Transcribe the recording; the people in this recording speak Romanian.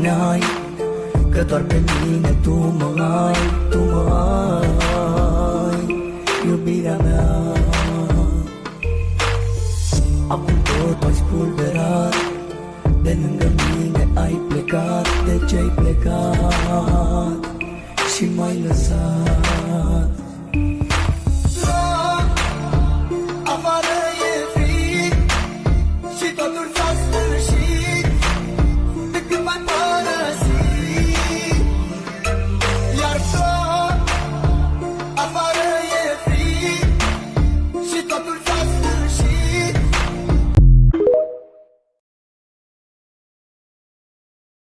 ai, că doar pe mine tu mă ai, tu mă ai, iubirea mea. Acum tot ai spulberat, de lângă mine ai plecat. De ce ai plecat și m-ai lăsat?